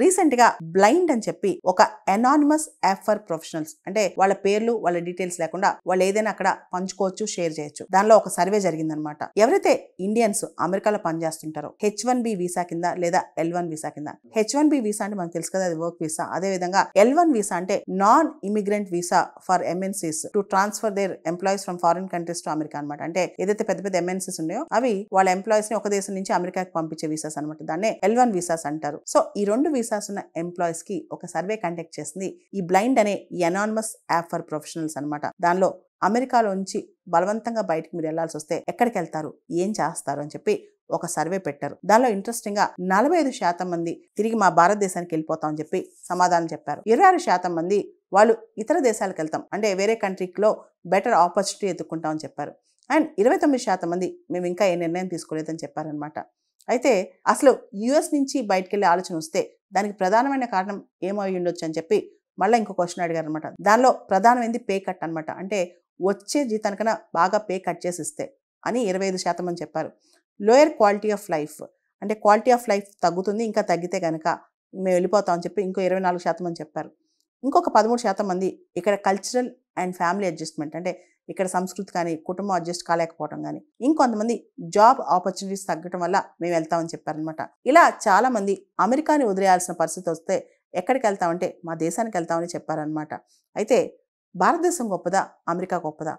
Recent గా blind అని చెప్పి ఒక అనానిమస్ యాప్ ఫర్ ప్రొఫెషనల్స్, అంటే వాళ్ళ పేర్లు వాళ్ళ డీటెయిల్స్ లేకుండా వాళ్ళు ఏదైనా అక్కడ పంచుకోవచ్చు, షేర్ చేయొచ్చు. దానిలో ఒక సర్వే జరిగిందనమాట. ఎవరైతే ఇండియన్స్ అమెరికాలో పనిచేస్తుంటారో H1B వీసా కింద లేదా L1 వీసా కింద, H1B వీసా అంటే మనకు తెలుసు కదా, అది వర్క్ వీసా. అదే విధంగా L1 వీసా అంటే non immigrant visa for MNCs to transfer there employees from foreign countries to America అనమాట. అంటే ఏదైతే పెద్ద పెద్ద MNCs ఉన్నాయో అవి వాళ్ళ ఎంప్లాయీస్ ని ఒక దేశం నుంచి అమెరికాకి పంపించే వీసాస్ అనమాట. దాన్నే L1 వీసాస్ అంటారు. సో ఈ రెండు వీసాస్ ఉన్న ఎంప్లాయీస్ కి ఒక సర్వే కండక్ట్ చేసింది ఈ బ్లైండ్ అనే అనానిమస్ యాప్ ఫర్ ప్రొఫెషనల్స్ అనమాట. దానిలో అమెరికాలోంచి బలవంతంగా బయటకు మీరు వెళ్లాల్సి వస్తే ఎక్కడికి వెళ్తారు, ఏం చేస్తారు అని చెప్పి ఒక సర్వే పెట్టారు. దానిలో ఇంట్రెస్టింగ్ గా 45% మంది తిరిగి మా భారతదేశానికి వెళ్ళిపోతాం అని చెప్పి సమాధానం చెప్పారు. 26% మంది వాళ్ళు ఇతర దేశాలకు వెళ్తాం, అంటే వేరే కంట్రీలో బెటర్ ఆపర్చునిటీ ఎత్తుకుంటాం అని చెప్పారు. అండ్ 29% మంది మేము ఇంకా ఏ నిర్ణయం తీసుకోలేదని చెప్పారనమాట. అయితే అసలు యుఎస్ నుంచి బయటకు వెళ్ళే ఆలోచన వస్తే దానికి ప్రధానమైన కారణం ఏమై ఉండొచ్చు అని చెప్పి మళ్ళీ ఇంకో క్వశ్చన్ అడిగారు అనమాట. దానిలో ప్రధానమైనది పే కట్ అనమాట. అంటే వచ్చే జీతానికన్నా బాగా పే కట్ చేసి ఇస్తే అని 25% మంది చెప్పారు. లోయర్ క్వాలిటీ ఆఫ్ లైఫ్, అంటే క్వాలిటీ ఆఫ్ లైఫ్ తగ్గుతుంది, ఇంకా తగ్గితే కనుక మేము వెళ్ళిపోతాం అని చెప్పి ఇంకో 24% మంది చెప్పారు. ఇంకొక 13% మంది ఇక్కడ కల్చరల్ అండ్ ఫ్యామిలీ అడ్జస్ట్మెంట్, అంటే ఇక్కడ సంస్కృతి కానీ కుటుంబం అడ్జస్ట్ కాలేకపోవడం కానీ, ఇంకొంతమంది జాబ్ ఆపర్చునిటీస్ తగ్గడం వల్ల మేము వెళ్తామని చెప్పారనమాట. ఇలా చాలా మంది అమెరికాని వదిలేయాల్సిన పరిస్థితి వస్తే ఎక్కడికి వెళ్తామంటే మా దేశానికి వెళ్తామని చెప్పారనమాట. అయితే భారతదేశం గొప్పదా, అమెరికా గొప్పదా?